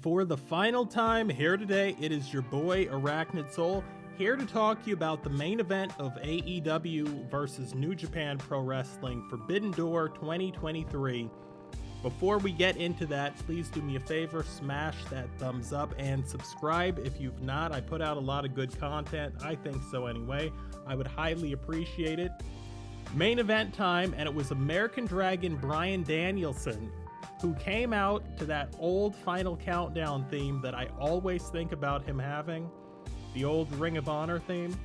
For the final time here today, it is your boy Arachnid Soul here to talk to you about the main event of AEW versus New Japan Pro Wrestling Forbidden Door 2023. Before we get into that, please do me a favor, smash that thumbs up and subscribe if you've not. I put out a lot of good content, I think so anyway. I would highly appreciate it. Main event time, and it was American Dragon Bryan Danielson who came out to that old Final Countdown theme that I always think about him having, the old Ring of Honor theme.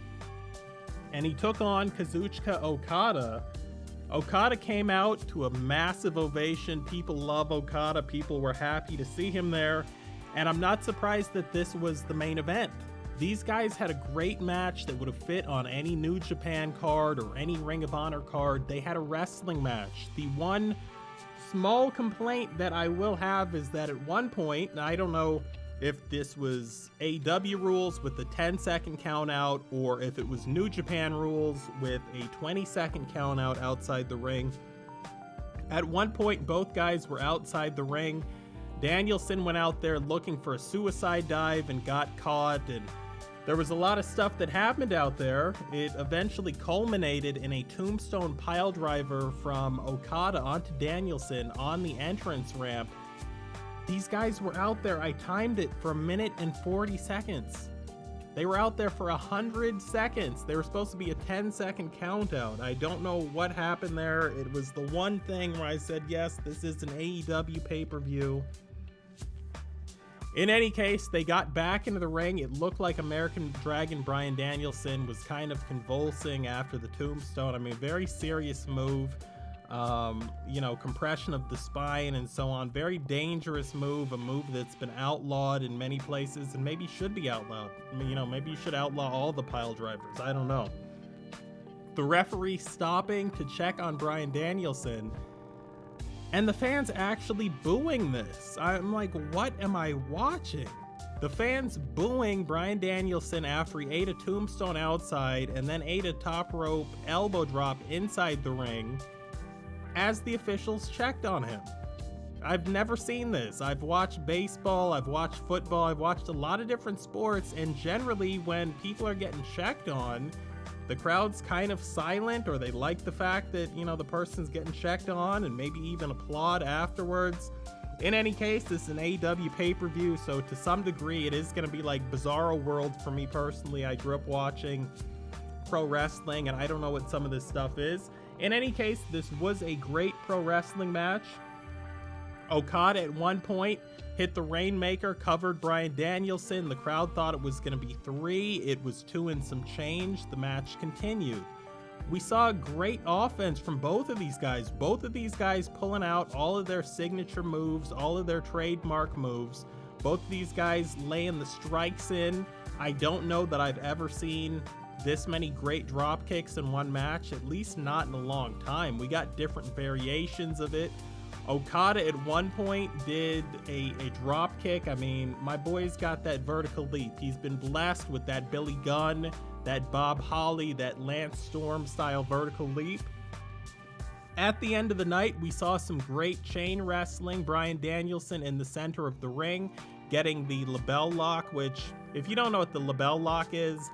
And he took on Kazuchika Okada. Okada came out to a massive ovation. People love Okada. People were happy to see him there. And I'm not surprised that this was the main event. These guys had a great match that would have fit on any New Japan card or any Ring of Honor card. They had a wrestling match. The one small complaint that I will have is that at one point, and I don't know if this was AEW rules with the 10-second count out or if it was New Japan rules with a 20-second count out outside the ring. At one point, both guys were outside the ring. Danielson went out there looking for a suicide dive and got caught, and there was a lot of stuff that happened out there. It eventually culminated in a tombstone piledriver from Okada onto Danielson on the entrance ramp. These guys were out there. I timed it for 1 minute and 40 seconds. They were out there for 100 seconds. They were supposed to be a 10-second count out. I don't know what happened there. It was the one thing where I said, yes, this is an AEW pay-per-view. In any case, they got back into the ring. It looked like American Dragon Bryan Danielson was kind of convulsing after the tombstone. I mean, very serious move. Compression of the spine and so on. Very dangerous move, a move that's been outlawed in many places and maybe should be outlawed. I mean, maybe you should outlaw all the pile drivers. I don't know. The referee stopping to check on Bryan Danielson, and the fans actually booing this. I'm like, what am I watching? The fans booing Bryan Danielson after he ate a tombstone outside and then ate a top rope elbow drop inside the ring as the officials checked on him. I've never seen this. I've watched baseball, I've watched football, I've watched a lot of different sports, and generally when people are getting checked on, the crowd's kind of silent, or they like the fact that, the person's getting checked on and maybe even applaud afterwards. In any case, this is an AEW pay-per-view, so to some degree it is going to be like Bizarro World for me personally. I grew up watching pro wrestling, and I don't know what some of this stuff is. In any case, this was a great pro wrestling match. Okada at one point hit the Rainmaker, covered Bryan Danielson. The crowd thought it was going to be 3. It was 2 and some change. The match continued. We saw great offense from both of these guys. Both of these guys pulling out all of their signature moves, all of their trademark moves. Both of these guys laying the strikes in. I don't know that I've ever seen this many great drop kicks in one match, at least not in a long time. We got different variations of it. Okada at one point did a drop kick. I mean, my boy's got that vertical leap. He's been blessed with that Billy Gunn, that Bob Holly, that Lance Storm style vertical leap. At the end of the night, we saw some great chain wrestling. Bryan Danielson in the center of the ring getting the label lock, which, if you don't know what the label lock is,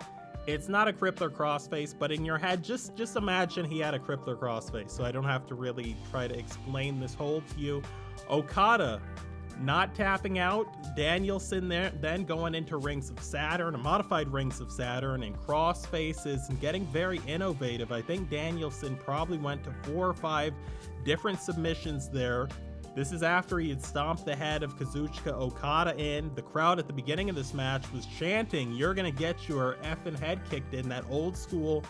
it's not a crippler crossface, but in your head, just imagine he had a crippler crossface, so I don't have to really try to explain this hold to you. Okada not tapping out, Danielson there, then going into Rings of Saturn, a modified Rings of Saturn, and crossfaces, and getting very innovative. I think Danielson probably went to 4 or 5 different submissions there. This is after he had stomped the head of Kazuchika Okada in. The crowd at the beginning of this match was chanting, "You're gonna get your effing head kicked in," that old school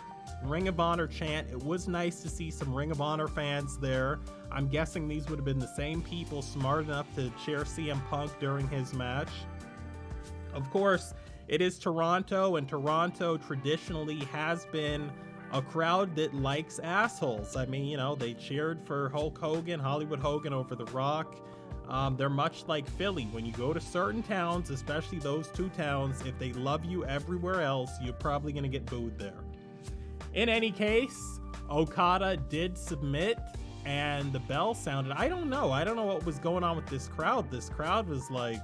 Ring of Honor chant. It was nice to see some Ring of Honor fans there. I'm guessing these would have been the same people smart enough to cheer CM Punk during his match. Of course, it is Toronto, and Toronto traditionally has been a crowd that likes assholes. I mean, they cheered for Hulk Hogan, Hollywood Hogan over The Rock. They're much like Philly. When you go to certain towns, especially those 2 towns, if they love you everywhere else, you're probably going to get booed there. In any case, Okada did submit, and the bell sounded. I don't know what was going on with this crowd. This crowd was like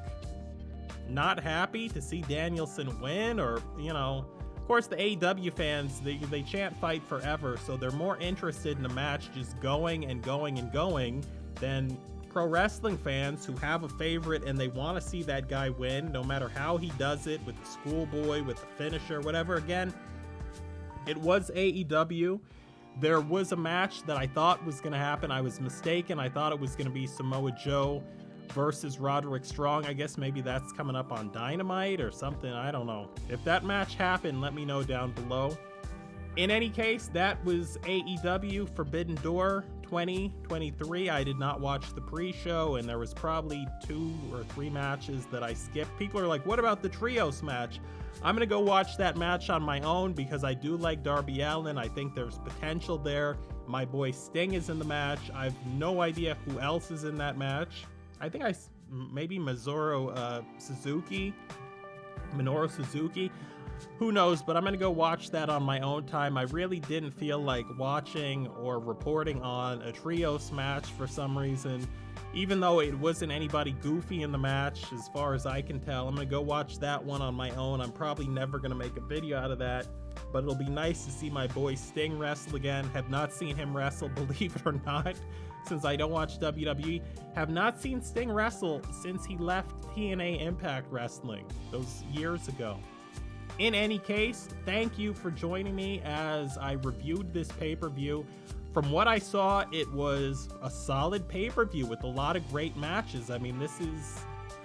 not happy to see Danielson win, or, you know, of course the AEW fans, they chant fight forever, so they're more interested in the match just going and going and going than pro wrestling fans who have a favorite and they want to see that guy win, no matter how he does it, with the schoolboy, with the finisher, whatever. Again, it was AEW. There was a match that I thought was going to happen. I was mistaken. I thought it was going to be Samoa Joe versus Roderick Strong. I guess maybe that's coming up on Dynamite or something. I don't know. If that match happened, let me know down below. In any case, that was AEW Forbidden Door 2023. I did not watch the pre-show, and there was probably 2 or 3 matches that I skipped. People are like, what about the trios match? I'm going to go watch that match on my own because I do like Darby Allin. I think there's potential there. My boy Sting is in the match. I have no idea who else is in that match. I think maybe Minoru Suzuki. Who knows, but I'm going to go watch that on my own time. I really didn't feel like watching or reporting on a trios match for some reason. Even though it wasn't anybody goofy in the match, as far as I can tell. I'm going to go watch that one on my own. I'm probably never going to make a video out of that, but it'll be nice to see my boy Sting wrestle again. Have not seen him wrestle, believe it or not, since I don't watch WWE. Have not seen Sting wrestle since he left TNA Impact Wrestling those years ago. In any case, thank you for joining me as I reviewed this pay-per-view. From what I saw, it was a solid pay-per-view with a lot of great matches. I mean, this is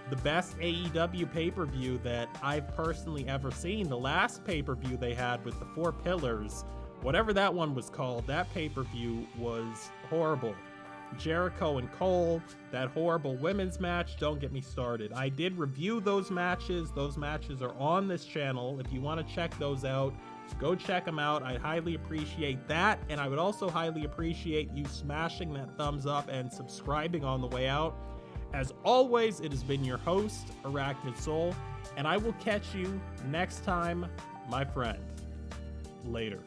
the best AEW pay-per-view that I've personally ever seen. The last pay-per-view they had with the 4 Pillars, whatever that one was called, that pay-per-view was horrible. Jericho and Cole, that horrible women's match, don't get me started. I did review those matches. Those matches are on this channel. If you want to check those out, go check them out. I'd highly appreciate that, and I would also highly appreciate you smashing that thumbs up and subscribing on the way out. As always, it has been your host, Arachnid Soul, and I will catch you next time, my friend. Later.